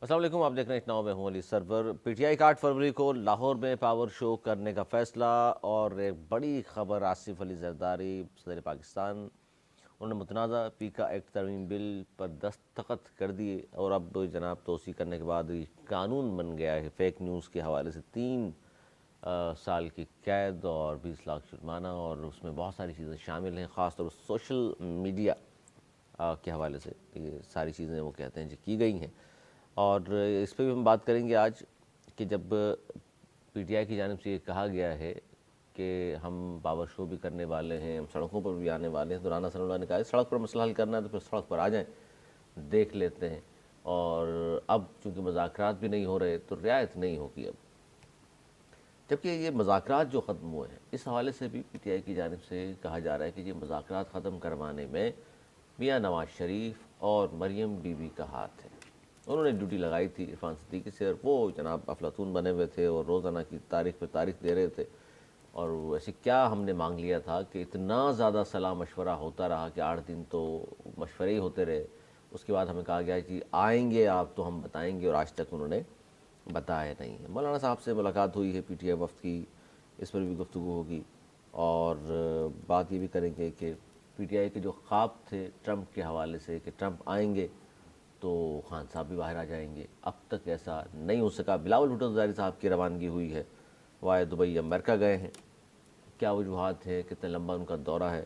السلام علیکم، آپ دیکھ رہے ہیں اٹناؤ میں ہوں علی سرور۔ پی ٹی آئی کا 8 فروری کو لاہور میں پاور شو کرنے کا فیصلہ، اور ایک بڑی خبر، آصف علی زرداری صدر پاکستان، انہوں نے متنازع پیکا ایکٹ ترمیم بل پر دستخط کر دیے، اور اب جناب توسیع کرنے کے بعد یہ قانون بن گیا ہے۔ فیک نیوز کے حوالے سے 3 سال کی قید اور 20 لاکھ جرمانہ، اور اس میں بہت ساری چیزیں شامل ہیں، خاص طور پر سوشل میڈیا کے حوالے سے یہ ساری چیزیں وہ کہتے ہیں کی گئی ہیں۔ اور اس پہ بھی ہم بات کریں گے آج کہ جب پی ٹی آئی کی جانب سے یہ کہا گیا ہے کہ ہم پاور شو بھی کرنے والے ہیں، ہم سڑکوں پر بھی آنے والے ہیں، تو رانا ثناء اللہ نے کہا سڑک پر مسئلہ حل کرنا ہے تو پھر سڑک پر آ جائیں، دیکھ لیتے ہیں۔ اور اب چونکہ مذاکرات بھی نہیں ہو رہے تو رعایت نہیں ہوگی اب، جبکہ یہ مذاکرات جو ختم ہوئے ہیں اس حوالے سے بھی پی ٹی آئی کی جانب سے کہا جا رہا ہے کہ یہ مذاکرات ختم کروانے میں میاں نواز شریف اور مریم بی بی کا ہاتھ ہے۔ انہوں نے ڈیوٹی لگائی تھی عرفان صدیقی سے، اور وہ جناب افلاطون بنے ہوئے تھے اور روزانہ کی تاریخ پہ تاریخ دے رہے تھے، اور ایسے کیا ہم نے مانگ لیا تھا کہ اتنا زیادہ صلاح مشورہ ہوتا رہا کہ 8 دن تو مشورے ہی ہوتے رہے۔ اس کے بعد ہمیں کہا گیا کہ آئیں گے آپ تو ہم بتائیں گے، اور آج تک انہوں نے بتایا نہیں ہے۔ مولانا صاحب سے ملاقات ہوئی ہے پی ٹی آئی وفد کی، اس پر بھی گفتگو ہوگی، اور بات یہ بھی کریں گے کہ پی ٹی آئی کے جو خواب تھے ٹرمپ کے حوالے سے کہ ٹرمپ آئیں گے تو خان صاحب بھی باہر آ جائیں گے، اب تک ایسا نہیں ہو سکا۔ بلاول بھٹو زرداری صاحب کی روانگی ہوئی ہے، وہ دبئی امریکہ گئے ہیں، کیا وجوہات ہیں، کتنے لمبا ان کا دورہ ہے،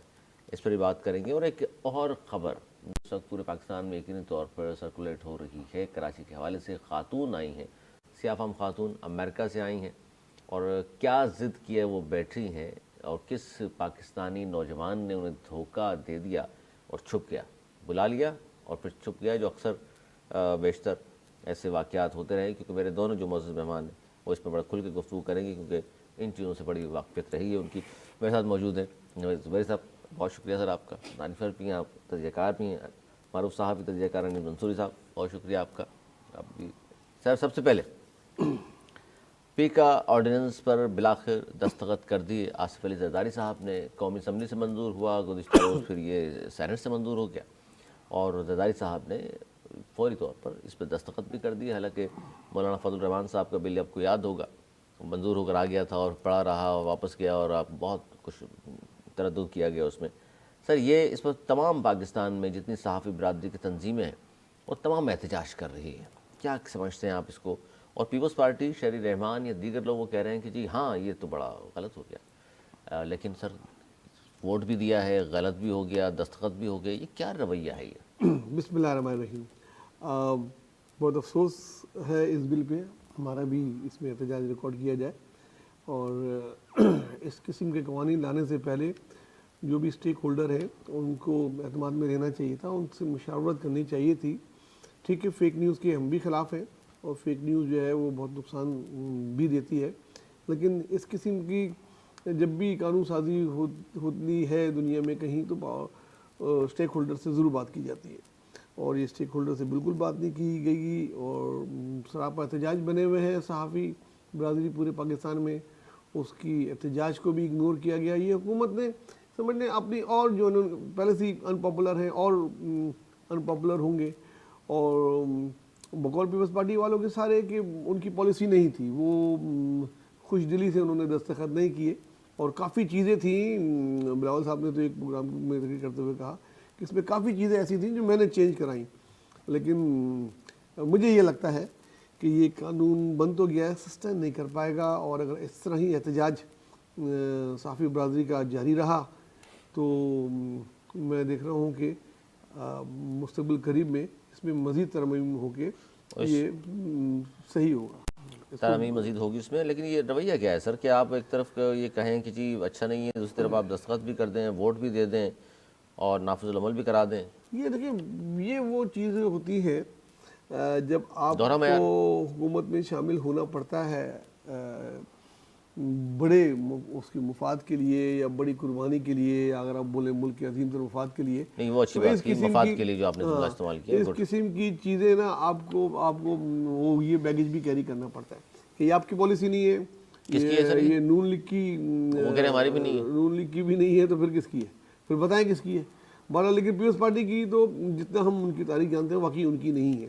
اس پر بھی بات کریں گے۔ اور ایک اور خبر اس وقت پورے پاکستان میں یقینی طور پر سرکولیٹ ہو رہی ہے، کراچی کے حوالے سے خاتون آئی ہیں، سیاہ فام خاتون امریکہ سے آئی ہیں، اور کیا ضد کی ہے وہ بیٹھی ہیں، اور کس پاکستانی نوجوان نے انہیں دھوکہ دے دیا اور چھپ گیا، بلا لیا اور پھر چھپ گیا، جو اکثر بیشتر ایسے واقعات ہوتے رہے۔ کیونکہ میرے دونوں جو معزز مہمان ہیں وہ اس پر بڑا کھل کے گفتگو کریں گے، کیونکہ ان چیزوں سے بڑی واقفیت رہی ہے ان کی۔ میرے ساتھ موجود ہیں زبیر صاحب، بہت شکریہ سر آپ کا، دانشور بھی ہیں آپ، تجزیہ کار بھی ہیں، معروف صاحب بھی تجزیہ کار ہیں، منصوری صاحب بہت شکریہ آپ کا۔ آپ بھی سر، سب سے پہلے پی کا آرڈیننس پر بلاخر دستخط کر دیے آصف علی زرداری صاحب نے، قومی اسمبلی سے منظور ہوا گزشتہ روز، پھر یہ سینٹ سے منظور ہو گیا، اور زرداری صاحب نے فوری طور پر اس پہ دستخط بھی کر دیے۔ حالانکہ مولانا فضل الرحمان صاحب کا بل آپ کو یاد ہوگا منظور ہو کر آ گیا تھا، اور پڑا رہا اور واپس گیا، اور آپ بہت کچھ تردد کیا گیا اس میں۔ سر یہ اس پر تمام پاکستان میں جتنی صحافی برادری کی تنظیمیں ہیں وہ تمام احتجاج کر رہی ہیں، کیا سمجھتے ہیں آپ اس کو؟ اور پیپلز پارٹی، شہری رحمان یا دیگر لوگ وہ کہہ رہے ہیں کہ جی ہاں یہ تو بڑا غلط ہو گیا، لیکن سر ووٹ بھی دیا ہے، غلط بھی ہو گیا، دستخط بھی ہو گیا، یہ کیا رویہ ہے یہ؟ بسم اللہ الرحمن الرحیم۔ بہت افسوس ہے اس بل پہ، ہمارا بھی اس میں احتجاج ریکارڈ کیا جائے، اور اس قسم کے قوانین لانے سے پہلے جو بھی اسٹیک ہولڈر ہیں ان کو اعتماد میں رہنا چاہیے تھا، ان سے مشاورت کرنی چاہیے تھی۔ ٹھیک ہے، فیک نیوز کے ہم بھی خلاف ہیں، اور فیک نیوز جو ہے وہ بہت نقصان بھی دیتی ہے، لیکن اس قسم کی جب بھی قانون سازی ہوتی ہے دنیا میں کہیں تو اسٹیک ہولڈر سے ضرور بات کی جاتی ہے، اور یہ اسٹیک ہولڈر سے بالکل بات نہیں کی گئی، اور سراپا احتجاج بنے ہوئے ہیں صحافی برادری پورے پاکستان میں، اس کی احتجاج کو بھی اگنور کیا گیا۔ یہ حکومت نے سمجھ لیں اپنی، اور جو پہلے سے ان پاپولر ہیں اور ان پاپولر ہوں گے، اور بقول پیپلز پارٹی والوں کے سارے کہ ان کی پالیسی نہیں تھی، وہ خوش دلی سے انہوں نے دستخط نہیں کیے، اور کافی چیزیں تھیں، بلاول صاحب نے تو ایک پروگرام میں ذکر کرتے ہوئے کہا کہ اس میں کافی چیزیں ایسی تھیں جو میں نے چینج کرائیں، لیکن مجھے یہ لگتا ہے کہ یہ قانون بن تو گیا ہے، سسٹین نہیں کر پائے گا، اور اگر اس طرح ہی احتجاج صحافی برادری کا جاری رہا تو میں دیکھ رہا ہوں کہ مستقبل قریب میں اس میں مزید ترمیم ہو کے یہ صحیح ہوگا، ترمیم مزید ہوگی اس میں۔ لیکن یہ رویہ کیا ہے سر کہ آپ ایک طرف یہ کہیں کہ جی اچھا نہیں ہے، دوسری طرف آپ دستخط بھی کر دیں، ووٹ بھی دے دیں، اور نافذ العمل بھی کرا دیں؟ یہ دیکھیں، یہ وہ چیزیں ہوتی ہیں جب آپ دوہرا کو معیار۔ حکومت میں شامل ہونا پڑتا ہے بڑے اس کے مفاد کے لیے یا بڑی قربانی کے لیے، اگر آپ بولیں ملک کے عظیم تر مفاد کے لیے، نہیں وہ اچھی تو بات اس کی، قسم مفاد کی کے لیے جو آپ نے جملہ استعمال کیا، اس گڈ۔ قسم کی چیزیں نا آپ کو وہ یہ بیگیج بھی کیری کرنا پڑتا ہے کہ یہ آپ کی پالیسی نہیں ہے، کس کی ہے سر یہ نون لیگ کی، وہ کہہ رہے ہیں ہماری بھی نہیں ہے۔ نون لیگ کی بھی نہیں ہے، تو پھر کس کی ہے؟ پھر بتائیں کس کی ہے؟ بہرحال لیکن پیپلز پارٹی کی تو جتنا ہم ان کی تاریخ جانتے ہیں واقعی ان کی نہیں ہے،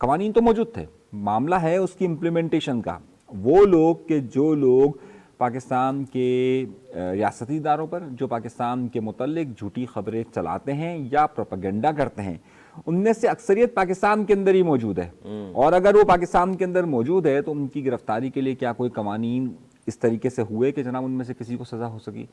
قوانین تو موجود تھے, معاملہ ہے اس کی امپلیمنٹیشن کا. وہ لوگ کہ جو لوگ پاکستان کے ریاستی اداروں پر, جو پاکستان کے متعلق جھوٹی خبریں چلاتے ہیں یا پروپیگنڈا کرتے ہیں, ان میں سے اکثریت پاکستان کے اندر ہی موجود ہے. اور اگر وہ پاکستان کے اندر موجود ہے تو ان کی گرفتاری کے لیے کیا کوئی قوانین اس طریقے سے ہوئے کہ جناب ان میں سے کسی کو سزا ہو سکی؟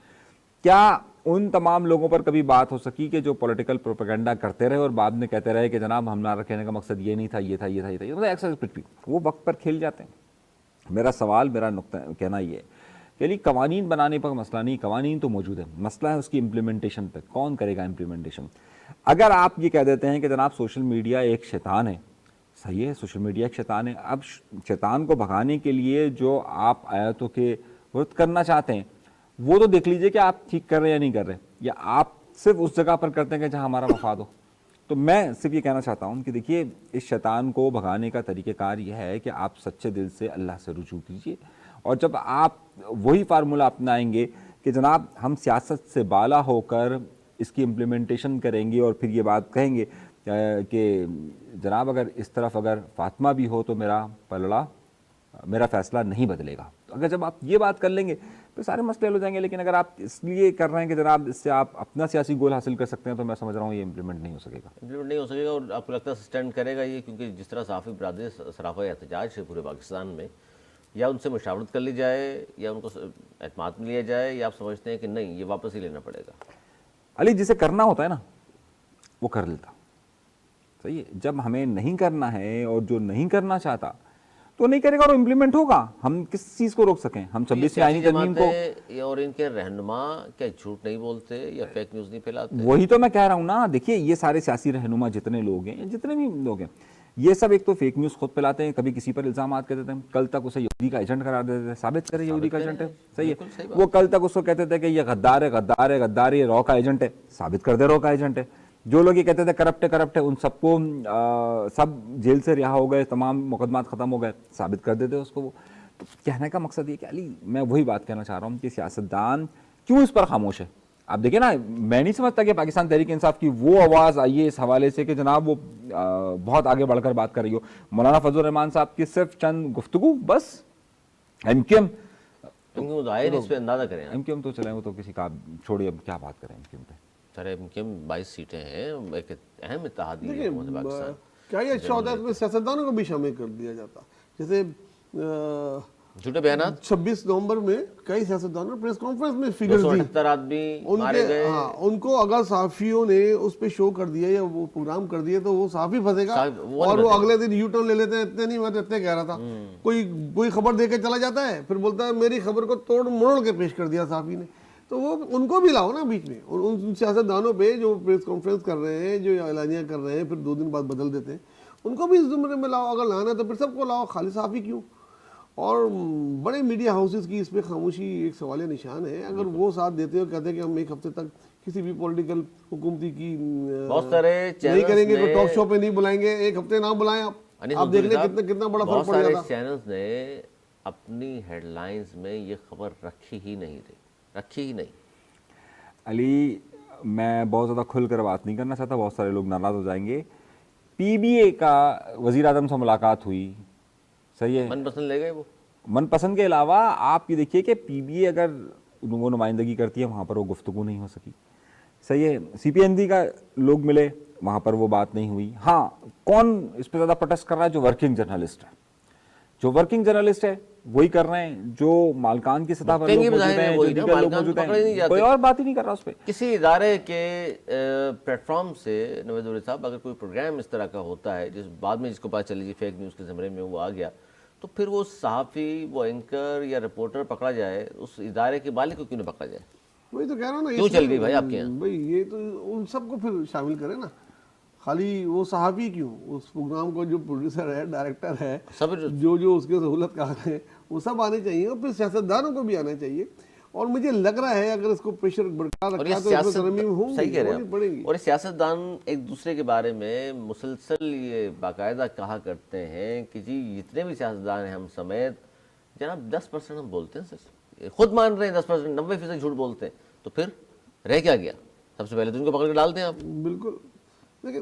کیا ان تمام لوگوں پر کبھی بات ہو سکی کہ جو پولیٹیکل پروپیگنڈا کرتے رہے اور بعد میں کہتے رہے کہ جناب ہمارا کہنے کا مقصد یہ نہیں تھا, یہ تھا, یہ تھا, یہ تھا, ایکسس کچھ بھی, وہ وقت پر کھیل جاتے ہیں. میرا سوال, میرا نقطہ کہنا یہ ہے کہ قوانین بنانے پر مسئلہ نہیں, قوانین تو موجود ہے, مسئلہ ہے اس کی امپلیمنٹیشن پہ, کون کرے گا امپلیمنٹیشن. اگر آپ یہ کہہ دیتے ہیں کہ جناب سوشل میڈیا ایک شیطان ہے, صحیح ہے, سوشل میڈیا ایک شیطان ہے, اب شیطان کو بھگانے کے لیے جو آپ آیتوں کے ورد کرنا چاہتے ہیں وہ تو دیکھ لیجئے کہ آپ ٹھیک کر رہے ہیں یا نہیں کر رہے, یا آپ صرف اس جگہ پر کرتے ہیں کہ جہاں ہمارا مفاد ہو. تو میں صرف یہ کہنا چاہتا ہوں کہ دیکھیے, اس شیطان کو بھگانے کا طریقہ کار یہ ہے کہ آپ سچے دل سے اللہ سے رجوع کیجئے, اور جب آپ وہی فارمولہ اپنائیں گے کہ جناب ہم سیاست سے بالا ہو کر اس کی امپلیمنٹیشن کریں گے اور پھر یہ بات کہیں گے کہ جناب اگر اس طرف اگر فاطمہ بھی ہو تو میرا پلڑا, میرا فیصلہ نہیں بدلے گا, تو اگر جب آپ یہ بات کر لیں گے تو سارے مسئلے حل ہو جائیں گے. لیکن اگر آپ اس لیے کر رہے ہیں کہ جناب اس سے آپ اپنا سیاسی گول حاصل کر سکتے ہیں تو میں سمجھ رہا ہوں یہ امپلیمنٹ نہیں ہو سکے گا. امپلیمنٹ نہیں ہو سکے گا. اور آپ کو لگتا ہے سسٹینڈ کرے گا یہ؟ کیونکہ جس طرح صحافی برادری سراپا احتجاج ہے پورے پاکستان میں, یا ان سے مشاورت کر لی جائے یا ان کو اعتماد میں لیا جائے, یا آپ سمجھتے ہیں کہ نہیں یہ واپس ہی لینا پڑے گا؟ علی, جسے کرنا ہوتا ہے نا وہ کر لیتا, صحیح ہے. جب ہمیں نہیں کرنا ہے اور جو نہیں کرنا چاہتا تو نہیں کرے گا, اور امپلیمنٹ ہوگا. ہم کس چیز کو روک سکیں؟ ہم 26ویں آئینی ترمیم کو, اور ان کے رہنما کیا جھوٹ نہیں بولتے یا فیک نیوز نہیں پھیلاتے؟ وہی تو میں کہہ رہا ہوں نا. دیکھیے یہ سارے سیاسی رہنما جتنے لوگ ہیں, جتنے بھی لوگ ہیں, یہ سب ایک تو فیک نیوز خود پھیلاتے ہیں, کبھی کسی پر الزامات کہتے تھے, کل تک اسے یہودی کا ایجنٹ قرار دیتے تھے, ثابت کرے یہودی کا ایجنٹ ہے, صحیح ہے. وہ کل تک اس کو کہتے تھے کہ یہ غدار ہے, غدار ہے, غدار, یہ رو کا ایجنٹ ہے, ثابت کر دے رو کا ایجنٹ ہے. جو لوگ یہ کہتے تھے کرپٹ ہے, کرپٹ ہے, ان سب کو سب جیل سے رہا ہو گئے, تمام مقدمات ختم ہو گئے, ثابت کر دیتے اس کو. وہ تو کہنے کا مقصد یہ کہ علی, میں وہی بات کہنا چاہ رہا ہوں کہ سیاستدان کیوں اس پر خاموش ہے. آپ دیکھیں نا, میں نہیں سمجھتا کہ پاکستان تحریک انصاف کی وہ آواز آئی ہے اس حوالے سے کہ جناب وہ بہت آگے بڑھ کر بات کر رہی ہو. مولانا فضل الرحمان صاحب کی صرف چند گفتگو بس, ایم کیو ایم, اس پہ اندازہ کریں. ایم کیو ایم تو چلیں, وہ تو کسی کا چھوڑیے, اب کیا بات کریں ایم کیو ایم پہ. سر ایم کیو ایم 22 سیٹیں ہیں, ایک اہم اتحادی ہے پاکستان. کیا یہ اچھا ہوتا ہے اس میں سیاستدانوں کو بھی شامل کر دیا جاتا؟ جیسے جھوٹے بیانات 26 نومبر میں کئی سیاستدانوں نے پریس کانفرنس میں فگرز دی, 278 آدمی مارے گئے. ان کو اگر صحافیوں نے اس پہ شو کر دیا یا وہ پروگرام کر دیا تو وہ صحافی پھنسے گا, اور وہ اگلے دن یو ٹرن لے لیتے ہیں. اتنے نہیں, میں تو اتنے کہہ رہا تھا, کوئی خبر دے کے چلا جاتا ہے, پھر بولتا ہے میری خبر کو توڑ مروڑ کے پیش کر دیا صحافی نے. تو وہ ان کو بھی لاؤ نا بیچ میں, ان سیاستدانوں پہ جو پریس کانفرنس کر رہے ہیں, جو اعلانیہ کر رہے ہیں, پھر 2 دن بعد بدل دیتے ہیں, ان کو بھی اس زمرے میں لاؤ. اگر لانا ہے تو پھر سب کو لاؤ, خالی صحافی کیوں؟ اور بڑے میڈیا ہاؤسز کی اس پہ خاموشی ایک سوال نشان ہے. اگر وہ ساتھ دیتے ہو, کہتے ہیں کہ ہم ایک ہفتے تک کسی بھی پولیٹیکل حکومتی کی نہیں کریں گے, کوئی ٹاک شو پہ نہیں بلائیں گے, ایک ہفتے نہ بلائیں, آپ دیکھ لیں کتنا بڑا فرق پڑ جاتا. چینلز نے اپنی ہیڈ لائنز میں یہ خبر رکھی ہی نہیں. علی, میں بہت زیادہ کھل کر بات نہیں کرنا چاہتا, بہت سارے لوگ ناراض ہو جائیں گے. پی بی اے کا وزیر اعظم سے ملاقات ہوئی, صحیح ہے, من پسند لے گئے. وہ من پسند کے علاوہ آپ یہ دیکھیے کہ پی بی اے اگر وہ نمائندگی کرتی ہے وہاں پر وہ گفتگو نہیں ہو سکی, صحیح ہے. سی پی این ڈی کا لوگ ملے, وہاں پر وہ بات نہیں ہوئی. ہاں, کون اس پہ زیادہ پروٹیسٹ کر رہا ہے؟ جو ورکنگ جرنلسٹ ہے, وہی کر رہے ہیں, جو مالکان کی سطح پر لوگ موجود ہیں, جو دیگر لوگ موجود ہیں, کوئی اور بات ہی نہیں کر رہا اس پہ. کسی ادارے کے پلیٹ فارم سے نوید زہری صاحب اگر کوئی پروگرام اس طرح کا ہوتا ہے جس بعد میں جس کو پتہ چلے جی فیک نیوز کے زمرے میں وہ آ گیا, تو پھر وہ صحافی, وہ اینکر یا رپورٹر پکڑا جائے, اس ادارے کے مالک کو کیوں نہیں پکڑا جائے؟ وہی تو کہہ رہا ہوں نا, کیوں چل گئی بھائی آپ کے یہاں؟ بھائی یہ تو ان سب کو پھر شامل کرے نا, خالی وہ صحافی کیوں؟ اس پروگرام کو جو پروڈیوسر ہے, ڈائریکٹر ہے, جو اس کے سہولت کار ہیں, وہ سب آنے چاہیے, اور پھر سیاستدانوں کو بھی آنا چاہیے. اور مجھے لگ رہا ہے اگر اس کو پریشر برقرار رکھا تو اس میں ترمیم ہوں گی. اور سیاستدان ایک دوسرے کے بارے میں مسلسل یہ باقاعدہ کہا کرتے ہیں کہ جی جتنے بھی سیاستدان ہیں ہم سمیت, جناب 10% ہم بولتے ہیں, سر خود مان رہے ہیں 10%, 90% جھوٹ بولتے ہیں, تو پھر رہ کیا گیا؟ سب سے پہلے تو ان کو پکڑ کے ڈال دیں آپ. بالکل. لیکن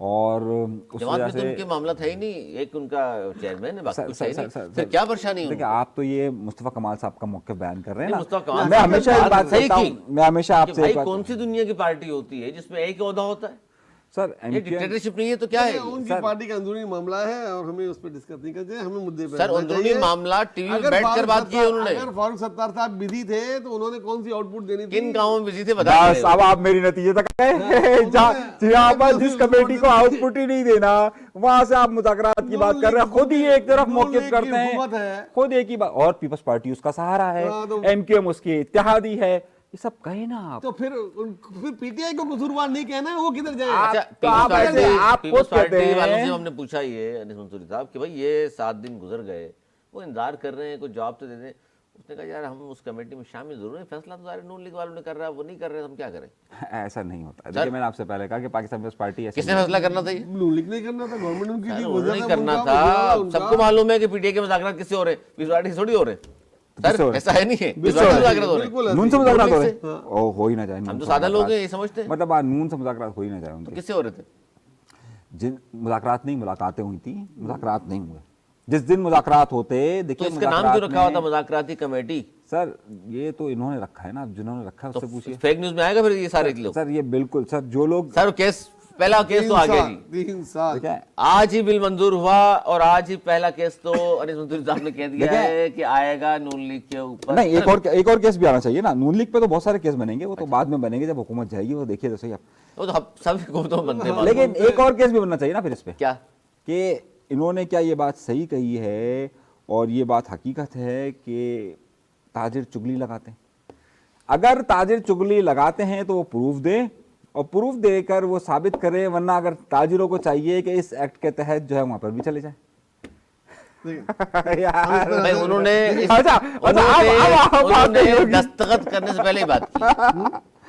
اور اس جماعت وجہ میں تو سے ان کے معاملہ تھا ہی نہیں، ایک ان کا چیئرمین ہے، باقی کچھ ہے نہیں، سر پھر کیا پریشانی ہے ان دیکھیں کو؟ آپ تو یہ مصطفیٰ کمال صاحب کا موقف بیان کر رہے ہیں نہیں، نا، مصطفیٰ کمال میں صاحب نے ہمیشہ ایک بات صحیح کرتا کی ہوں، میں ہمیشہ آپ کہ سے بھائی ایک بات کون سی دنیا کی پارٹی ہوتی ہے جس میں ایک عہدہ ہوتا ہے؟ سر یہ ایم کیو ایم ڈکٹیٹرشپ نہیں ہے تو کیا ہے؟ ان کی پارٹی کا اندرونی معاملہ ہے اور ہمیں اس پہ ڈسکس نہیں کرتے ہیں، ہمیں مدعے پہ سر رہنا اندرونی چاہیے۔ معاملہ ٹی وی میں اگر بیٹھ کر فاروق بات کی ہے انہوں نے، اگر فاروق ستار صاحب بزی تھے تو انہوں نے کون سی آؤٹ پٹ دینی تھی؟ کن کاموں میں بزی تھے بتا بس اب آپ میری نتیجے تک آئے، جہاں پر جس کمیٹی کو آؤٹ پٹ ہی نہیں دینا وہاں سے آپ مذاکرات کی بات کر رہے ہیں، خود ہی ایک طرف موقف کرتے ہیں، خود ایک ہی بات، اور پیپلز پارٹی اس کا سہارا ہے، ایم کیو ایم اس کی اتحادی ہے، یہ سب کہیں نا آپ تو پھر پی ٹی آئی کو قصوروار نہیں کہنا ہے، وہ کدھر جائیں؟ اچھا تو آپ ایسے آپ خود پیپلز کہتے پارٹی والوں ہیں سے ہم نے پوچھا یہ انیس منصوری صاحب کہ بھائی یہ 7 دن گزر گئے، وہ انتظار کر رہے ہیں کوئی جواب تو دے دیں۔ اس نے کہا یار ہم اس کمیٹی میں شامل ضرور ہیں، فیصلہ تو سارے نون لیگ والوں نے کر رہا ہے، وہ نہیں کر رہے، ہم کیا کریں؟ ایسا نہیں ہوتا ہے۔ دیکھیں میں نے آپ سے پہلے کہا کہ پاکستان پیپلز پارٹی ایسا کس نے فیصلہ کرنا تھا یہ؟ نون لیگ نہیں کرنا تھا، گورنمنٹ ان کی سر تھی، انہوں نے وزیر نہیں صاحب ان کرنا کا، تھا، وزیر اعلیٰ ان سب کا۔ کو معلوم ہے کہ پی ٹی اے کے مذاکرات کس سے ہو رہے ہیں، پیپلز پارٹی سے تھوڑی ہو رہے ہیں سر، بالکل ایسا ہے نہیں ہے، پیپلز بالکل پارٹی سے مذاکرات ہو رہے ہیں، بالکل نون سے مذاکرات ہو رہے سے۔ ہیں، او ہو ہی نہ جائے، ہم تو سادہ لوگ ہیں یہ سمجھتے ہیں، مطلب نون سے مذاکرات ہو ہی نہ جائے ان کے، کس سے ہو رہے تھے؟ جن مذاکرات نہیں ملاقاتیں ہوئی تھیں، مذاکرات نہیں ہوئے، جس دن مذاکرات ہوتے تو دیکھیں اس کا نام کیوں رکھا ہوا تھا میں مذاکراتی کمیٹی؟ سر یہ تو انہوں نے رکھا ہے نا، جنہوں نے رکھا ہے اس سے پوچھیے فیک نیوز میں آئے گا پھر یہ سارے لوگ؟ سر، یہ بالکل سر جو لوگ سر کیس پہلا کیس تو آ گیا جی، 3 سال دیکھیں آج ہی بل منظور ہوا اور آج ہی پہلا کیس تو انیس منصوری صاحب نے کہہ دیا ہے کہ آئے گا نون لیگ کے اوپر۔ نہیں، ایک اور کیس بھی آنا چاہیے نا، نون لیگ پہ تو بہت سارے کیس بنیں گے، وہ تو بعد میں بنیں گے جب حکومت جائے گی، وہ دیکھیے تو صحیح آپ، وہ تو سب حکومتوں میں بنتے ہیں، لیکن ایک اور کیس بھی بننا چاہیے نا پھر اس پہ، کیا؟ کہ انہوں نے کیا یہ بات صحیح کہی ہے اور یہ بات حقیقت ہے کہ تاجر چگلی لگاتے ہیں؟ اگر تاجر چگلی لگاتے ہیں تو وہ پروف دیں اور پروف دے کر وہ ثابت کرے، ورنہ اگر تاجروں کو چاہیے کہ اس ایکٹ کے تحت جو ہے وہاں پر بھی چلے جائیں۔ بھائی انہوں نے دستخط کرنے سے پہلے ہی بات کی،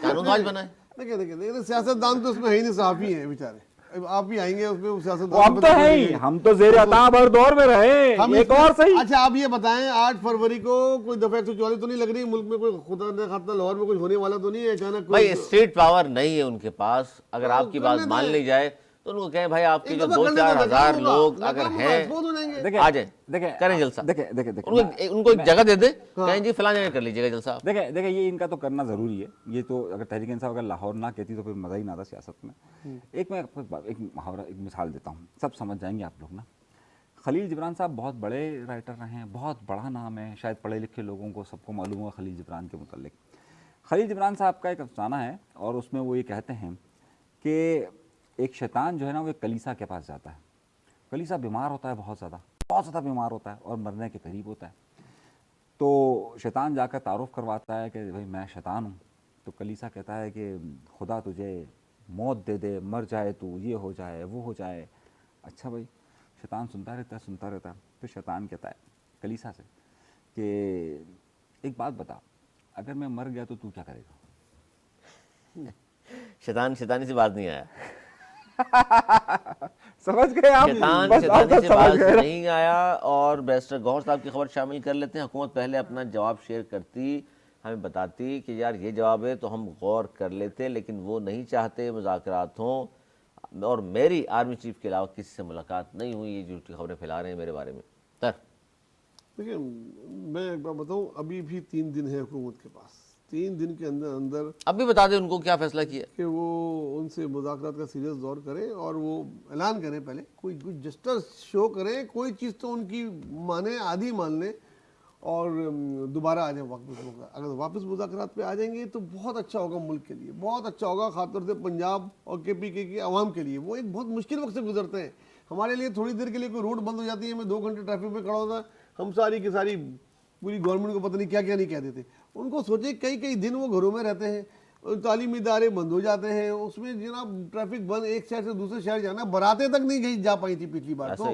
قانون آج بنا ہے۔ دیکھیں سیاست دان تو اس میں ہے ہی نہیں، صحافی ہیں بیچارے، آپ ہی آئیں گے اس میں سیاست ہم تو ہیں ہی، ہم تو زیر عطا بھر دور میں رہے۔ ایک اور صحیح، اچھا آپ یہ بتائیں 8 فروری کو کوئی دفعہ 144 تو نہیں لگ رہی ملک میں، کوئی خدا نہ خاصہ لاہور میں کچھ ہونے والا تو نہیں ہے اچانک؟ بھائی اسٹریٹ پاور نہیں ہے ان کے پاس، اگر آپ کی بات مان لی جائے تو ان کو کہیں بھائی آپ کے جو 2-4 ہزار لوگ اگر ہیں آ جائیں کریں جلسہ، ان کو ایک جگہ دے دیں، کہیں جی فلاں جگہ کر لیجیے گا جلسہ۔ دیکھیں یہ ان کا تو کرنا ضروری ہے، یہ تو اگر تحریک انصاف اگر لاہور نہ کہتی تو پھر مزہ ہی نہ آتا سیاست میں۔ میں ایک محاورہ ایک مثال دیتا ہوں، سب سمجھ جائیں گے آپ لوگ نا۔ خلیل جبران صاحب بہت بڑے رائٹر رہے ہیں، بہت بڑا نام ہے، شاید پڑھے لکھے لوگوں کو سب کو معلوم ہوا خلیل جبران کے متعلق۔ خلیل جبران صاحب کا ایک افسانہ ہے اور اس میں وہ یہ کہتے ہیں کہ ایک شیطان جو ہے نا وہ ایک کلیسا کے پاس جاتا ہے، کلیسا بیمار ہوتا ہے، بہت زیادہ بیمار ہوتا ہے اور مرنے کے قریب ہوتا ہے، تو شیطان جا کر تعارف کرواتا ہے کہ بھائی میں شیطان ہوں، تو کلیسا کہتا ہے کہ خدا تجھے موت دے دے، مر جائے تو یہ ہو جائے وہ ہو جائے۔ اچھا بھائی، شیطان سنتا رہتا ہے، پھر شیطان کہتا ہے کلیسا سے کہ ایک بات بتا، اگر میں مر گیا تو کیا کرے گا؟ شیطانی سے بات نہیں آیا، سمجھ گئے آپ؟ شیطانی سے بات نہیں آیا۔ اور بیرسٹر گوہر صاحب کی خبر شامل کر لیتے ہیں۔ حکومت پہلے اپنا جواب شیئر کرتی، ہمیں بتاتی کہ یار یہ جواب ہے تو ہم غور کر لیتے، لیکن وہ نہیں چاہتے مذاکرات ہوں، اور میری آرمی چیف کے علاوہ کسی سے ملاقات نہیں ہوئی، یہ جھوٹی خبریں پھیلا رہے ہیں میرے بارے میں۔ سر دیکھیں میں ایک بات بتاؤں، ابھی بھی 3 دن ہے حکومت کے پاس، 3 دن کے اندر اب بھی بتا دیں ان کو کیا فیصلہ کیا کہ وہ ان سے مذاکرات کا سیریس دور کریں اور وہ اعلان کریں، پہلے کوئی جسٹر شو کریں، کوئی چیز تو ان کی مانیں، آدھی مان لیں اور دوبارہ آ جائیں واپس۔ اگر واپس مذاکرات پہ آ جائیں گے تو بہت اچھا ہوگا ملک کے لیے، بہت اچھا ہوگا، خاص طور سے پنجاب اور کے پی کے عوام کے لیے۔ وہ ایک بہت مشکل وقت سے گزرتے ہیں، ہمارے لیے تھوڑی دیر کے لیے کوئی روڈ بند ہو جاتی ہے، میں 2 گھنٹے ٹریفک میں کھڑا ہوتا، ہم ساری کی ساری پوری گورنمنٹ کو پتہ نہیں کیا نہیں کہہ دیتے۔ ان کو سوچیں کئی دن وہ گھروں میں رہتے ہیں، تعلیمی ادارے بند ہو جاتے ہیں، اس میں جناب ٹریفک بند، ایک شہر سے دوسرے شہر جانا، براتیں تک نہیں جا پائی تھی پچھلی بار تو۔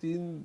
3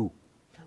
2।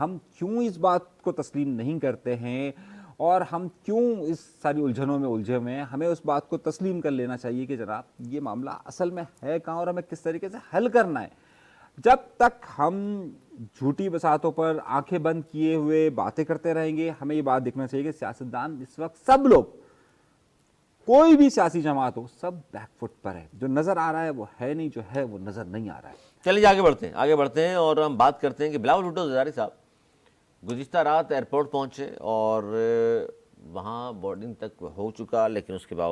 ہم کیوں اس بات کو تسلیم نہیں کرتے ہیں اور ہم کیوں اس ساری الجھنوں میں الجھے ہوئے ہیں؟ ہمیں اس بات کو تسلیم کر لینا چاہیے کہ جناب یہ معاملہ اصل میں ہے کہاں اور ہمیں کس طریقے سے حل کرنا ہے. جب تک ہم جھوٹی بساتوں پر آنکھیں بند کیے ہوئے باتیں کرتے رہیں گے, ہمیں یہ بات دیکھنا چاہیے کہ سیاستدان اس وقت سب لوگ, کوئی بھی سیاسی جماعت ہو, سب بیک فٹ پر ہے. جو نظر آ رہا ہے وہ ہے نہیں, جو ہے وہ نظر نہیں آ رہا ہے. چلیے آگے بڑھتے ہیں اور ہم بات کرتے ہیں کہ بلاول بھٹو زرداری صاحب گزشتہ رات ایئرپورٹ پہنچے اور وہاں بورڈنگ تک ہو چکا, لیکن اس کے بعد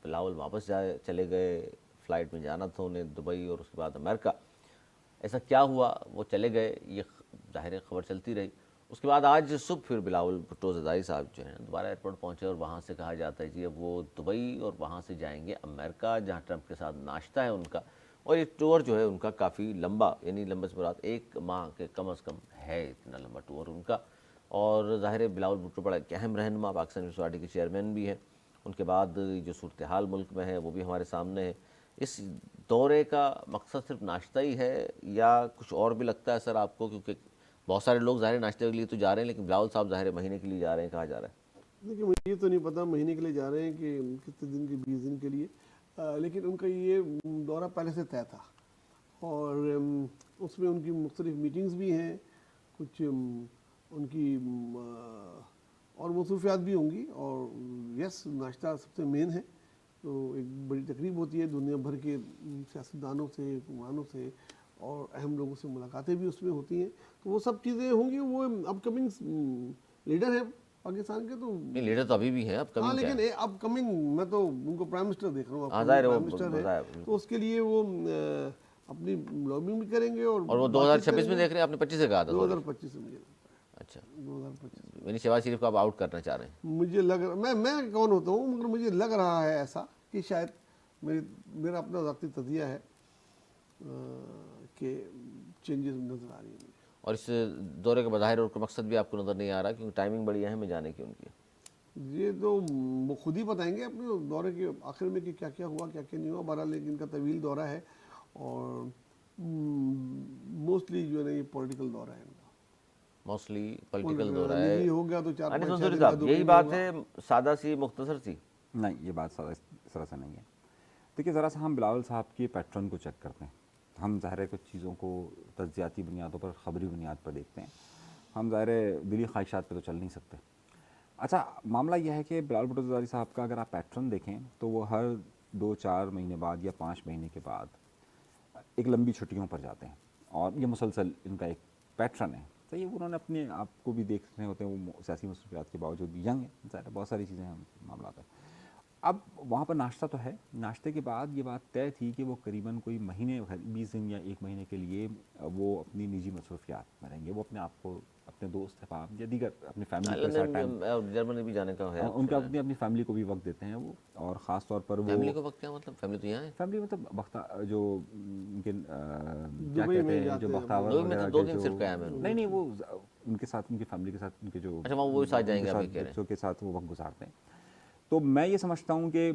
بلاول واپس چلے گئے. فلائٹ میں جانا تھا انہیں دبئی اور اس کے بعد امریکہ. ایسا کیا ہوا, وہ چلے گئے, یہ ظاہر خبر چلتی رہی. اس کے بعد آج صبح پھر بلاول بھٹو زرداری صاحب جو ہیں دوبارہ ایئرپورٹ پہنچے اور وہاں سے کہا جاتا ہے جی اب وہ دبئی اور وہاں سے جائیں گے امریکہ, جہاں ٹرمپ کے ساتھ ناشتہ ہے ان کا. اور یہ ٹور جو ہے ان کا کافی لمبا, یعنی لمبے سے مراد 1 ماہ کے کم از کم ہے, اتنا لمبا ٹور ان کا. اور ظاہر بلاول بھٹو بڑا ایک اہم رہنما, پاکستان پیپلز پارٹی کے چیئرمین بھی ہیں. ان کے بعد جو صورتحال ملک میں ہے وہ بھی ہمارے سامنے ہے. اس دورے کا مقصد صرف ناشتہ ہی ہے یا کچھ اور بھی لگتا ہے سر آپ کو؟ کیونکہ بہت سارے لوگ ظاہر ناشتے کے لیے تو جا رہے ہیں, لیکن بلاول صاحب ظاہر مہینے کے لیے جا رہے ہیں, کہا جا رہا ہے. دیکھیے مجھے یہ تو نہیں پتا مہینے کے لیے جا رہے ہیں کہ کتنے دن کے, 20 دن کے لیے, لیکن ان کا یہ دورہ پہلے سے طے تھا اور اس میں ان کی مختلف میٹنگز بھی ہیں, کچھ ان کی اور مصروفیات بھی ہوں گی. اور یس, ناشتہ سب سے مین ہے. تو ایک بڑی تقریب ہوتی ہے, دنیا بھر کے سیاستدانوں سے, حکمرانوں سے اور اہم لوگوں سے ملاقاتیں بھی اس میں ہوتی ہیں. تو وہ سب چیزیں ہوں گی. وہ اپ کمنگ لیڈر ہیں پاکستان کے, تو لیڈر تو ابھی بھی ہیں, اب ہاں, کمی کیا لیکن ہے؟ اپ کمنگ میں تو ان کو پرائم منسٹر دیکھ رہا ہوں, ظاہر ہے پرائم وہ منسٹر بظاہر ہے, تو اس کے لیے وہ اپنی لابنگ بھی کریں گے. اور وہ 2026 میں دیکھ رہے ہیں, آپ نے 25 سے کہا تھا. 2025 میں, اچھا, 2025 یعنی شہباز شریف کو آپ آؤٹ کرنا چاہ رہے ہیں؟ مجھے لگ رہا, میں کون ہوتا ہوں, مگر مجھے لگ رہا ہے ایسا کہ شاید میرا اپنا ذاتی تجزیہ ہے کہ چینجز نظر آ رہی ہیں مجھے. اور اس دورے کا بظاہر اور مقصد بھی آپ کو نظر نہیں آ رہا, کیونکہ ٹائمنگ بڑی اہم ہے جانے کی ان کی. یہ تو وہ خود ہی بتائیں گے اپنے دورے کے آخر میں کہ کیا کیا ہوا, کیا کیا نہیں ہوا. بہرحال لیکن ان کا طویل دورہ ہے اور موسٹلی جو ہے نا یہ پولیٹیکل دورہ ہے ان کا. موسٹلی پولیٹیکل دورہ ہے. نجی ہو گیا تو 4-5 منظوری دن کا صاحب, دبئی یہی میں بات ہوگا. ہے, سادہ سی مختصر سی. نہیں, یہ بات سرا سے نہیں ہے. دیکھیے ذرا سا ہم بلاول صاحب کی پیٹرن کو چیک کرتے ہیں. ہم ظاہر ہے کچھ چیزوں کو تجزیاتی بنیادوں پر, خبری بنیاد پر دیکھتے ہیں. ہم ظاہر دلی خواہشات پہ تو چل نہیں سکتے. اچھا, معاملہ یہ ہے کہ بلاول بھٹو زرداری صاحب کا اگر آپ پیٹرن دیکھیں تو وہ ہر 2-4 مہینے بعد یا 5 مہینے کے بعد ایک لمبی چھٹیوں پر جاتے ہیں, اور یہ مسلسل ان کا ایک پیٹرن ہے. صحیح, انہوں نے اپنے آپ کو بھی دیکھ رہے ہوتے ہیں, وہ سیاسی مصروفیات کے باوجود بھی ینگ ہیں, ظاہر بہت ساری چیزیں ہیں معاملات ہیں. اب وہاں پر ناشتہ تو ہے, ناشتے کے بعد یہ بات طے تھی کہ وہ قریباً کوئی مہینے, 20 دن یا 1 مہینے کے لیے وہ اپنی نجی مصروفیات میں رہیں گے. وہ اپنے آپ کو, اپنے دوست احباب یا دیگر اپنی فیملی کے ساتھ ٹائم, جرمنی بھی جانے کا ہے, ان کا اپنی فیملی کو بھی وقت دیتے ہیں وہ. اور خاص طور پر وہ فیملی کو وقت, کیا مطلب فیملی تو یہاں ہے؟ فیملی مطلب جو ان کے کیا دبئی میں کہتے ہیں, جاتے جو ہیں بختاور دبئی میں وغیرہ تو 2 کے دن جو, صرف قیام ہے. نہیں وہ ان کے ساتھ, ان کی فیملی کے ساتھ, ان کے جو اچھا, وہ بھی ساتھ جائیں گے, ابھی کہہ رہے ہیں. بچوں کے ساتھ وہ وقت گزارتے ہیں. تو میں یہ سمجھتا ہوں کہ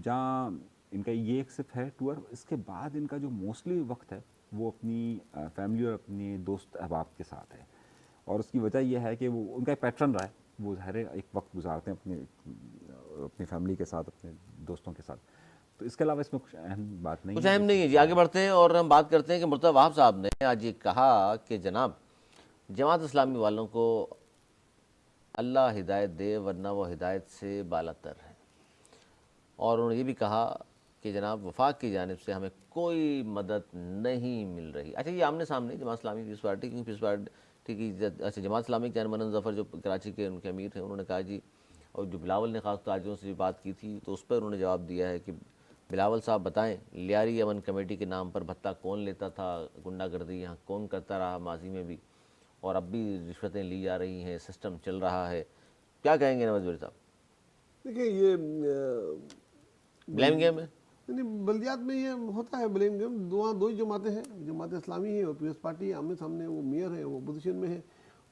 جہاں ان کا یہ ایک صرف ہے ٹور, اس کے بعد ان کا جو موسٹلی وقت ہے وہ اپنی فیملی اور اپنے دوست احباب کے ساتھ ہے. اور اس کی وجہ یہ ہے کہ وہ ان کا ایک پیٹرن رہا ہے, وہ ظاہر ایک وقت گزارتے ہیں اپنی فیملی کے ساتھ, اپنے دوستوں کے ساتھ. تو اس کے علاوہ اس میں کچھ اہم بات نہیں ہے. کچھ اہم نہیں ہے جی. آگے بڑھتے ہیں اور ہم بات کرتے ہیں کہ مرتضیٰ وہاب صاحب نے آج یہ کہا کہ جناب جماعت اسلامی والوں کو اللہ ہدایت دے, ورنہ وہ ہدایت سے بالا تر ہے. اور انہوں نے یہ بھی کہا کہ جناب وفاق کی جانب سے ہمیں کوئی مدد نہیں مل رہی. اچھا, یہ آمنے سامنے جماعت اسلامی پیپلز پارٹی, کیونکہ پیپلز پارٹی کی, اچھا جماعت اسلامی کے چیئرمین ظفر جو کراچی کے ان کے امیر ہیں, انہوں نے کہا جی, اور جو بلاول نے خاص تاجروں سے بات کی تھی تو اس پر انہوں نے جواب دیا ہے کہ بلاول صاحب بتائیں, لیاری امن کمیٹی کے نام پر بھتہ کون لیتا تھا, گنڈا گردی یہاں کون کرتا رہا ماضی میں بھی, اور اب بھی رشوتیں لی جا رہی ہیں, سسٹم چل رہا ہے. کیا کہیں گے نواز وزیر صاحب؟ دیکھیں یہ بلیم گیم ہے. بلدیات میں یہ ہوتا ہے بلیم گیم. دو ہی جماعتیں ہیں, جماعت اسلامی ہے اور پیپلز پارٹی. آمنے سامنے وہ میئر ہیں, وہ اپوزیشن میں ہے,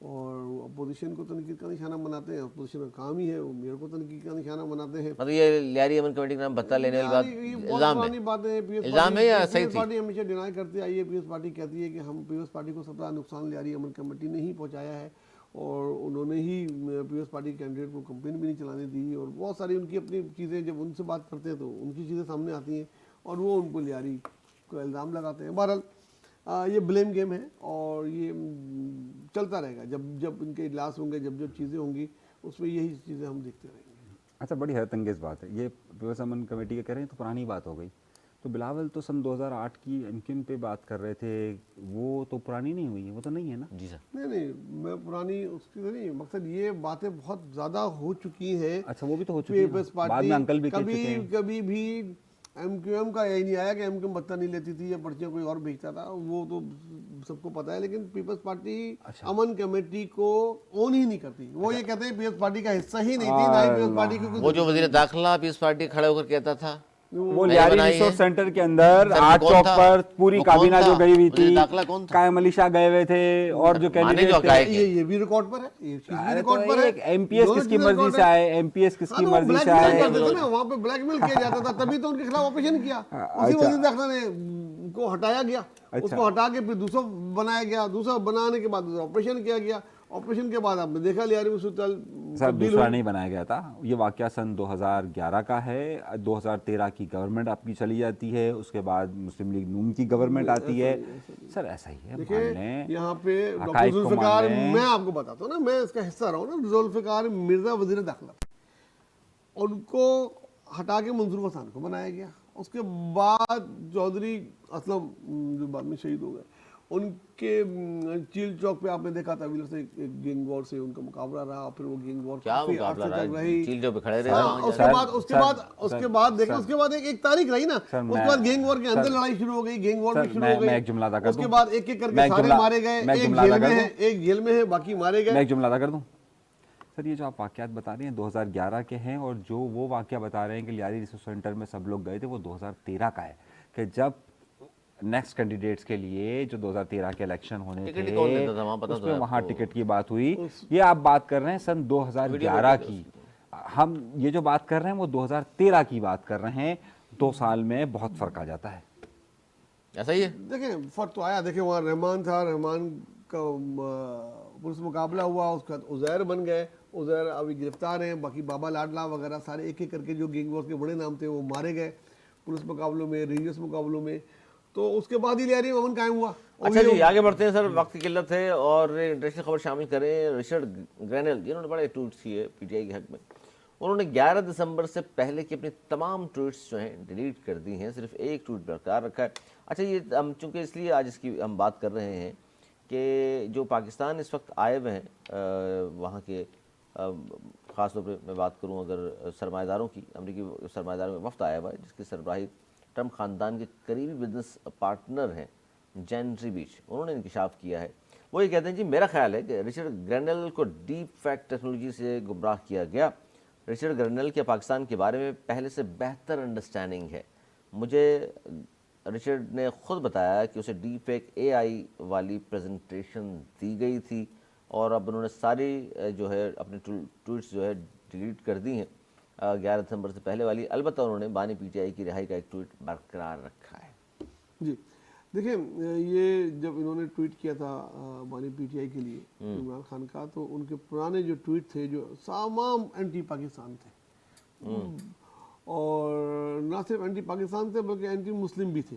اور اپوزیشن کو تنقید کا نشانہ بناتے ہیں. اپوزیشن کا کام ہی ہے وہ میرے کو تنقید کا نشانہ بناتے ہیں. مطلب یہ لیاری امن کمیٹی کا نام بھتہ لینے والی بات یہ بہت الزام پرانی ہے. بات ہے. الزام ہے یا صحیح PS تھی؟ پارٹی ہمیشہ ڈینائی کرتی آئی ہے. PS پارٹی کہتی ہے کہ ہم PS پارٹی کو سب سے نقصان لیاری امن کمیٹی نے ہی پہنچایا ہے اور انہوں نے ہی PS پارٹی کینڈیڈیٹ کو کمپین بھی نہیں چلانے دی, اور بہت ساری ان کی اپنی چیزیں جب ان سے بات کرتے ہیں تو ان کی چیزیں سامنے آتی ہیں اور وہ ان کو لیاری کو الزام لگاتے ہیں. بہرحال یہ بلیم گیم ہے اور یہ چلتا رہے گا. جب ان کے اجلاس ہوں گے, جب چیزیں ہوں گی, اس میں یہی چیزیں ہم دیکھتے رہیں گے. اچھا, بڑی حیرت انگیز بات ہے یہ. پیپلز امن کمیٹی کے کہہ رہے ہیں تو پرانی بات ہو گئی. تو بلاول تو سن 2008 کی انکم پہ بات کر رہے تھے, وہ تو پرانی نہیں ہوئی ہے, وہ تو نہیں ہے نا؟ جی سر. نہیں میں پرانی اس کی نہیں, مقصد یہ باتیں بہت زیادہ ہو چکی ہیں. اچھا, وہ بھی تو ہو چکی ہے نا. پیپلز بعد پارٹی میں انکل بھی کہہ چکے ہیں. کبھی بھی MQM کا یہی نہیں آیا کہ MQM بتہ نہیں لیتی تھی یا پرچیاں کوئی اور بھیجتا تھا, وہ تو سب کو پتہ ہے. لیکن پیپلز پارٹی امن کمیٹی کو اون ہی نہیں کرتی. وہ یہ کہتے ہیں پیپلز پارٹی کا حصہ ہی نہیں تھی, نہ ہی پیپلز پارٹی کی وہ جو وزیر داخلہ پیس پارٹی کھڑے ہو کر کہتا تھا وہ لیاری ریسورس سینٹر کے اندر 8 چوک پر پوری کابینہ جو گئی ہوئی تھی, قائم علی شاہ گئے ہوئے تھے اور جو کینڈیڈیٹ تھے, یہ بھی ریکارڈ پر ہے, یہ چیز بھی ریکارڈ پر ہے. ایم پی ایس کس کی مرضی سے آئے, MP کس کی مرضی سے آئے. وہاں پہ بلیک میل کیا جاتا تھا, تبھی تو ان کے خلاف آپریشن کیا. اسی وزیر داخلہ نے کو ہٹایا گیا, اس کو ہٹا کے پھر دوسرا بنایا گیا, دوسرا بنانے کے بعد آپریشن کیا گیا. آپریشن کے بعد آپ نے دیکھا لیاری میں سر دوسرا نہیں بنایا گیا تھا. یہ واقعہ سن 2011 کا ہے. 2013 کی گورنمنٹ آپ کی چلی جاتی ہے, اس کے بعد مسلم لیگ نون کی گورنمنٹ آتی ہے. سر ایسا ہی ہے, مان لیں یہاں پہ حقائق کو مان لیں. میں آپ کو بتاتا ہوں نا, میں اس کا حصہ رہا ہوں نا. ذوالفقار مرزا وزیر داخلہ, ان کو ہٹا کے منظور حسن کو بنایا گیا. اس کے بعد چودھری اسلم جو بعد میں شہید ہو گئے, ان کے چیل چوک پہ آپ نے دیکھا تھا ویلر سے ایک گینگ وار سے ان کا مقابلہ رہا, پھر وہ گینگ وار کیا کافی مقابلہ عرصے تک رہا, رہی. چیل جو پہ کھڑے رہے. اس کے بعد ایک تاریخ رہی نا, اس کے بعد گینگ وار کے اندر لڑائی شروع ہو گئی, گینگ وار بھی شروع ہو گئی. میں ایک جملہ ادا کر دوں, اس کے بعد ایک ایک کر کے سارے مارے گئے, ایک جیل میں ہے, باقی مارے گئے. میں ایک جملہ ادا کر دوں. سر یہ جو آپ واقعات بتا رہے ہیں 2011 کے ہیں, اور جو وہ واقعہ بتا رہے ہیں کہ لیاری ریسورس سینٹر میں سب لوگ گئے تھے, وہ 2013 کا ہے. کہ جب نیکسٹ کینڈیڈیٹس کے لیے جو 2013 کے الیکشن ہونے تھے اس میں وہاں ٹکٹ کی بات ہوئی. یہ آپ بات کر رہے ہیں سن 2011 کی, ہم یہ جو بات کر رہے ہیں وہ 2013 کی بات کر رہے ہیں. 2 سال میں بہت فرق آ جاتا ہے. ایسا ہی ہے. دیکھیں فرق تو آیا. دیکھیں وہاں رحمان تھا, رحمان کا پولیس مقابلہ ہوا, اس کے بعد عزیر بن گئے. عزیر ابھی گرفتار ہیں. باقی بابا لاڈلا وغیرہ سارے ایک ایک کر کے جو گینگ وار کے بڑے نام تھے وہ مارے گئے پولیس مقابلوں میں, ریلیجس مقابلوں میں. تو اس کے بعد ہی لیاری امن قائم ہوا. اچھا جی, آگے بڑھتے ہیں سر, وقت کی قلت ہے, اور انٹرنیشنل خبر شامل کریں. رچرڈ گرینل جنہوں نے بڑے ٹویٹس کیے PTI کے حق میں, انہوں نے 11 دسمبر سے پہلے کی اپنی تمام ٹویٹس جو ہیں ڈیلیٹ کر دی ہیں, صرف ایک ٹویٹ برقرار رکھا ہے. اچھا یہ ہم چونکہ اس لیے آج اس کی ہم بات کر رہے ہیں کہ جو پاکستان اس وقت آئے ہوئے ہیں وہاں کے, خاص طور پہ میں بات کروں اگر سرمایہ داروں کی, امریکی سرمایہ داروں میں وفد آیا ہوا ہے جس کی سربراہی ٹرمپ خاندان کے قریبی بزنس پارٹنر ہیں جین ریبیچ, انہوں نے انکشاف کیا ہے. وہ یہ کہتے ہیں جی میرا خیال ہے کہ رچرڈ گرینل کو ڈیپ فیکٹ ٹیکنالوجی سے گمراہ کیا گیا. رچرڈ گرینل کے پاکستان کے بارے میں پہلے سے بہتر انڈرسٹینڈنگ ہے. مجھے رچرڈ نے خود بتایا کہ اسے ڈیپ فیک AI والی پریزنٹیشن دی گئی تھی, اور اب انہوں نے ساری جو ہے اپنی ٹویٹس جو ہے ڈیلیٹ کر دی ہیں 11 دسمبر سے پہلے والی. البتہ انہوں نے بانی PTI کی رہائی کا ایک ٹویٹ برقرار رکھا ہے. جی دیکھیں, یہ جب انہوں نے ٹویٹ کیا تھا بانی PTI کے لیے عمران خان کا, تو ان کے پرانے جو ٹویٹ تھے جو تمام اینٹی پاکستان تھے, اور نہ صرف اینٹی پاکستان تھے بلکہ اینٹی مسلم بھی تھے.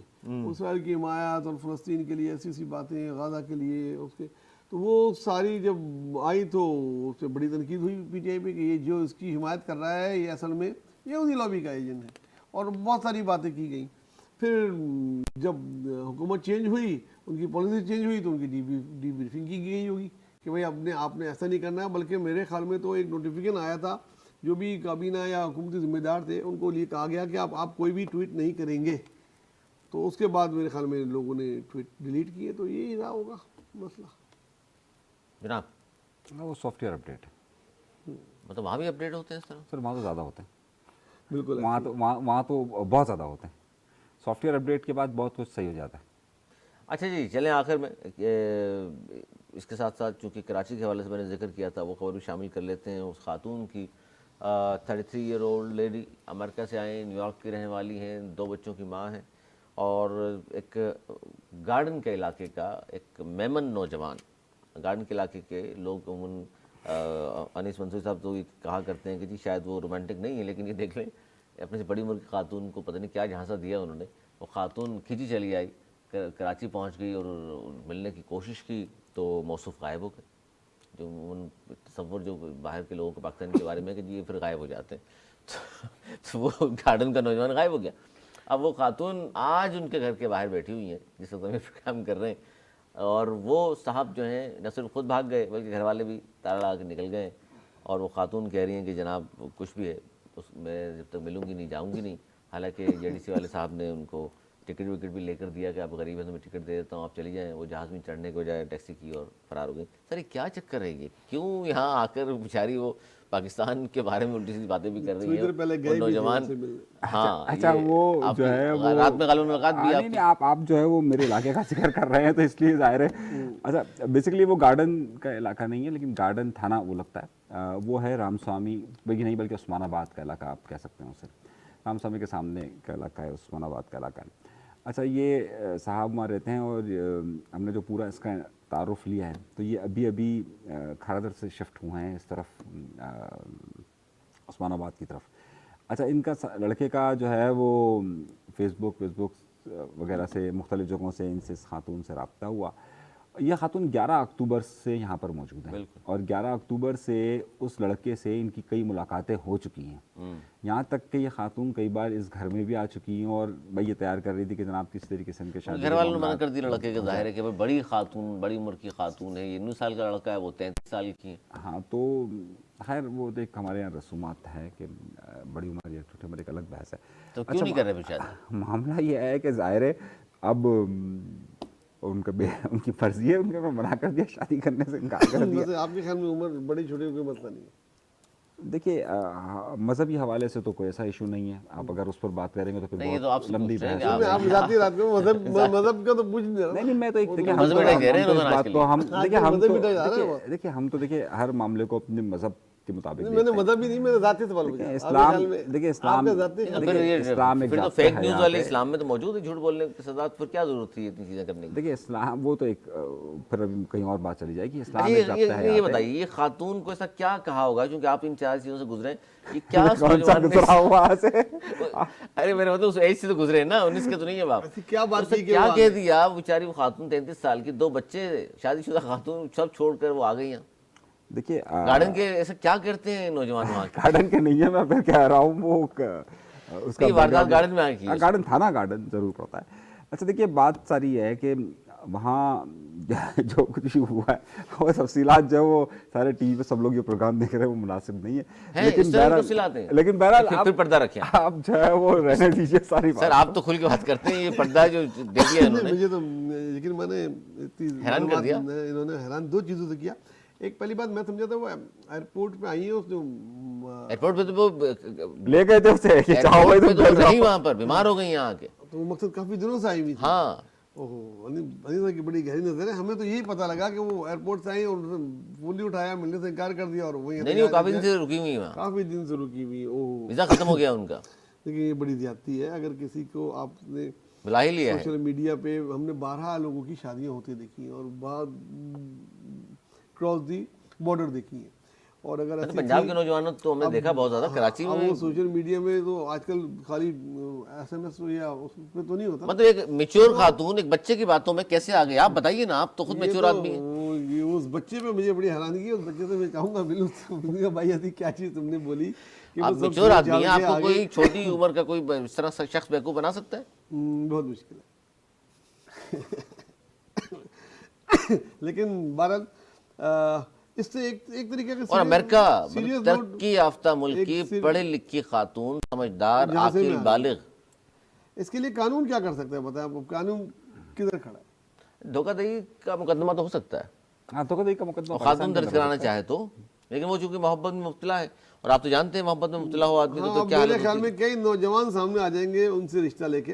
اسرائیل کی حمایت اور فلسطین کے لیے ایسی باتیں, غزہ کے لیے اس کے, تو وہ ساری جب آئی تو اس سے بڑی تنقید ہوئی PTI پہ کہ یہ جو اس کی حمایت کر رہا ہے یہ اصل میں یہودی لابی کا ایجنٹ ہے, اور بہت ساری باتیں کی گئیں. پھر جب حکومت چینج ہوئی, ان کی پالیسی چینج ہوئی, تو ان کی ڈی بریفنگ کی گئی ہوگی کہ بھائی آپ نے ایسا نہیں کرنا ہے. بلکہ میرے خیال میں تو ایک نوٹیفیکیشن آیا تھا, جو بھی کابینہ یا حکومتی ذمہ دار تھے ان کو یہ کہا گیا کہ آپ کوئی بھی ٹویٹ نہیں کریں گے. تو اس کے بعد میرے خیال میں لوگوں نے ٹویٹ ڈیلیٹ کیے. تو یہی رہا ہوگا مسئلہ. جناب وہ سافٹ ویئر اپڈیٹ ہے, مطلب وہاں بھی اپڈیٹ ہوتے ہیں اس طرح؟ سر وہاں تو زیادہ ہوتے ہیں. بالکل وہاں تو بہت زیادہ ہوتے ہیں. سافٹ ویئر اپڈیٹ کے بعد بہت کچھ صحیح ہو جاتا ہے. اچھا جی چلیں آخر میں اس کے ساتھ ساتھ چونکہ کراچی کے حوالے سے میں نے ذکر کیا تھا وہ خبر بھی شامل کر لیتے ہیں. اس خاتون کی 33 ایئر اولڈ لیڈی امریکہ سے آئیں, نیو یارک کی رہنے والی ہیں, 2 بچوں کی ماں ہیں, اور ایک گارڈن کے علاقے کا ایک میمن نوجوان, گارڈن کے علاقے کے لوگ عموماً انیس منصوری صاحب تو یہ کہا کرتے ہیں کہ جی شاید وہ رومانٹک نہیں ہے, لیکن یہ دیکھ لیں اپنے سے بڑی عمر کی خاتون کو پتہ نہیں کیا جھانسا دیا انہوں نے. وہ خاتون کھینچی چلی آئی, کراچی پہنچ گئی اور ملنے کی کوشش کی تو موصوف غائب ہو گئے. جو ان تصور جو باہر کے لوگوں کو پاکستان کے بارے میں کہ جی یہ پھر غائب ہو جاتے ہیں, تو وہ گارڈن کا نوجوان غائب ہو گیا. اب وہ خاتون آج ان کے گھر کے باہر بیٹھی ہوئی ہیں جس وقت ہم یہ پروگرام کر رہے ہیں, اور وہ صاحب جو ہیں نہ صرف خود بھاگ گئے بلکہ گھر والے بھی تالا لگا کے نکل گئے. اور وہ خاتون کہہ رہی ہیں کہ جناب کچھ بھی ہے اس میں جب تک ملوں گی نہیں جاؤں گی نہیں. حالانکہ JDC والے صاحب نے ان کو ٹکٹ وکٹ بھی لے کر دیا کہ آپ غریب ہیں تو میں ٹکٹ دے دیتا ہوں آپ چلی جائیں. وہ جہاز میں چڑھنے کے بجائے ٹیکسی کی اور فرار ہو گئی. سر یہ کیا چکر ہے, یہ کیوں یہاں آ کر بیچاری وہ پاکستان کے بارے میں الٹی سیدھی باتیں بھی کر رہی ہیں, اور نوجوان ہاں اچھا وہ جو ہے وہ رات میں غالباً ملاقات بھی نہیں آپ جو ہے وہ میرے علاقے کا ذکر کر رہے ہیں تو اس لیے ظاہر ہے. اچھا بیسیکلی وہ گارڈن کا علاقہ نہیں ہے لیکن گارڈن تھانہ وہ لگتا ہے, وہ ہے رام سوامی نہیں بلکہ عثمان آباد کا علاقہ آپ کہہ سکتے ہیں اسے. رام سوامی کے سامنے کا علاقہ ہے, عثمان آباد کا علاقہ ہے. اچھا یہ صاحب وہاں رہتے ہیں اور ہم نے جو پورا اس کا تعارف لیا ہے تو یہ ابھی کھارادر سے شفٹ ہوئے ہیں اس طرف عثمان آباد کی طرف. اچھا ان کا لڑکے کا جو ہے وہ فیس بک وغیرہ سے مختلف جگہوں سے ان سے اس خاتون سے رابطہ ہوا. یہ خاتون 11 اکتوبر سے یہاں پر موجود ہیں اور 11 اکتوبر سے اس لڑکے سے ان کی کئی ملاقاتیں ہو چکی ہیں. یہاں تک کہ یہ خاتون کئی بار اس گھر میں بھی آ چکی ہیں اور بھائی یہ تیار کر رہی تھی کہ جناب کس طریقے سے ان کے شادی گھر والوں نے منع کر دی لڑکے کے. ظاہر ہے کہ بڑی خاتون, بڑی عمر کی خاتون ہے, یہ 19 سال کا لڑکا ہے, وہ 33 سال کی ہے. ہاں تو خیر وہ ایک ہمارے یہاں رسومات ہے کہ بڑی عمر یا چھوٹی عمر ایک الگ بحث ہے. تو کیوں نہیں کر رہے پھر شادی؟ معاملہ یہ ہے کہ ظاہر ہے اب ان کی فرضی ہے, ان کا منع کر دیا, شادی کرنے سے انکار کر دیا. آپ کے خیال میں عمر بڑی چھوٹی کوئی مسئلہ نہیں ہے؟ دیکھیے مذہبی حوالے سے تو کوئی ایسا ایشو نہیں ہے. آپ اگر اس پر بات کریں گے تو پھر بہت لمبی بحث ہے. آپ ذاتی رات کو مذہب کا تو پوچھ نہیں رہا. نہیں میں تو ایک دیکھیے ہم تو دیکھیے ہر معاملے کو اپنے مذہب کے مطابق میں نے مذہب ہی نہیں, میں نے ذاتی سوال پوچھا. اسلام پھر تو فیک نیوز والے اسلام میں تو موجود ہے, جھوٹ بولنے کی سزا, پھر کیا ضرورت تھی اتنی چیزیں کرنے کی؟ دیکھیے اسلام وہ تو ایک پھر ابھی کہیں اور بات چلی جائے گی. اسلام یہ بتائیے یہ خاتون کو ایسا کیا کہا ہوگا, کیونکہ آپ ان 4 چیزوں سے گزرے ہیں, یہ کیا ارے میرے مطلب اس ایج سے تو گزرے نا, 19 کے تو نہیں ہے باپ. کیا کہہ دیا بیچاری وہ خاتون 33 سال کی, 2 بچے, شادی شدہ خاتون سب چھوڑ کر وہ آ گئی ہیں. دیکھیے گارڈن کے ایسا کیا کرتے ہیں نوجوان وہاں کے؟ گارڈن کے نہیں ہے, میں پھر کہہ رہا ہوں وہ اس کا واردات گارڈن میں آئی کی, گارڈن تھا نا, گارڈن ضرور پڑتا ہے. اچھا دیکھیے بات ساری یہ ہے کہ وہاں جو کچھ بھی ہوا ہے وہ تفصیلات جو ہے وہ سارے ٹی وی پہ سب لوگ یہ پروگرام دیکھ رہے ہیں وہ مناسب نہیں ہے. لیکن بہرحال پھر پردہ رکھیں آپ جو ہے وہ رہنے دیجیے ساری بات. سر آپ تو کھل کے بات کرتے ہیں, یہ پردہ جو دے دیا انہوں نے مجھے تو, لیکن میں نے حیران کر دیا. انہوں نے حیران 2 چیزوں سے کیا. ایک پہلی بات میں سمجھا تھا وہ ایئرپورٹ پہ آئی ہیں, اس نے ایئرپورٹ پہ تو وہ لے گئے تھے اسے کہ چاہو بھائی تم گھر نہیں, وہاں پر بیمار ہو گئی یہاں کے, تو وہ مقصد کافی دنوں سے آئی ہوئی تھی. ہاں اوہو, انیس کی بڑی گہری نظر ہے. ہمیں تو یہی پتہ لگا کہ وہ ایئرپورٹ سے آئی اور فون نہیں اٹھایا, ملنے سے انکار کر دیا, اور وہی نہیں وہ کافی دن سے رکی ہوئی ہیں, کافی دن سے رکی ہوئی. اوہ ویزا ختم ہو گیا ان کا. لیکن یہ بڑی زیادتی ہے. اگر کسی کو آپ نے بلا ہی لیا ہے, سوشل میڈیا پہ ہم نے 12 لوگوں کی شادیاں ہوتی دیکھی ہیں اور بعد کراس دی بارڈر دیکھی ہیں. اور اگر پنجاب کے نوجوانوں تو ہم نے دیکھا بہت زیادہ کراچی میں, وہ سوشل میڈیا میں تو آج کل خالی SMS یا اس پہ تو نہیں ہوتا. مطلب ایک میچور خاتون ایک بچے کی باتوں میں کیسے آ گئی, آپ بتائیے نا, آپ تو خود میچور آدمی ہیں. اس بچے پہ مجھے بڑی حیرانگی ہے. اس بچے سے میں چاہوں گا ملوں, بھائی ایسی کیا چیز تم نے بولی کہ آپ میچور آدمی ہیں, آپ کو کوئی چھوٹی عمر کا کوئی اس طرح شخص بیوقوف بنا سکتا ہے؟ بہت مشکل ہے. لیکن بہرحال اس سے ایک طریقے کا, اور امریکہ ترقی یافتہ ملک کی پڑھی لکھی خاتون, سمجھدار, عاقل, بالغ, اس کے لیے قانون کیا کر سکتا ہے بتائیں آپ؟ قانون کدھر کھڑا ہے؟ دھوکہ دہی کا مقدمہ تو ہو سکتا ہے, ہاں دھوکہ دہی کا مقدمہ خاتون درج کرانا چاہے تو, لیکن وہ چونکہ محبت میں مبتلا ہے, اور آپ تو جانتے ہیں محبت میں مبتلا ہو آدمی تو کیا. میرے خیال میں کئی نوجوان سامنے آ جائیں گے ان سے رشتہ لے کے,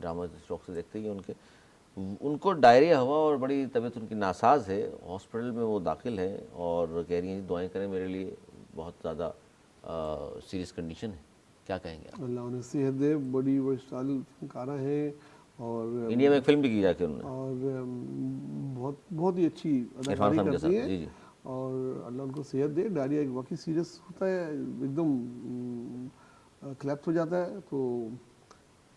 ڈرامہ شوق سے دیکھتے ہیں ان کو ڈائریا ہوا اور بڑی طبیعت ان کی ناساز ہے, ہاسپٹل میں وہ داخل ہیں اور کہہ رہی ہیں دعائیں کریں میرے لیے, بہت زیادہ سیریس کنڈیشن ہے, کیا کہیں گے آپ؟ اللہ انہیں صحت دے, بڑی ورسٹائل فنکارہ ہیں اور انڈیا میں ایک فلم بھی کی جا کے انہوں نے اور بہت ہی اچھی عرفان اداکاری خان کے کرتی ساتھ, ہیں جی اور اللہ ان کو صحت دے. ڈائریا ایک واقعی سیریس ہوتا ہے, ایک دم کلیپس ہو جاتا ہے, تو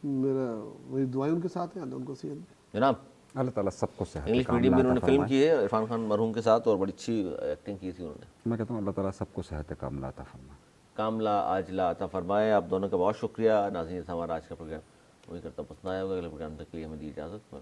میری دعائیں ان کے ساتھ ہیں, اللہ ان کو صحت دے. جناب. اللہ تعالیٰ سب کو صحت انگلش میڈیم میں انہوں نے فلم کی ہے عرفان خان مرحوم کے ساتھ, اور بڑی اچھی ایکٹنگ کی تھی انہوں نے. میں کہتا ہوں اللہ تعالیٰ سب کو صحت کاملہ عطا فرمائے. کاملہ عاجلہ عطا فرمائے. آپ دونوں کا بہت شکریہ. ناظرین تھا ہمارا آج کا پروگرام, وہی کرتا پسند آیا ہوگا. اگلے پروگرام تک کے لیے ہمیں دی اجازت.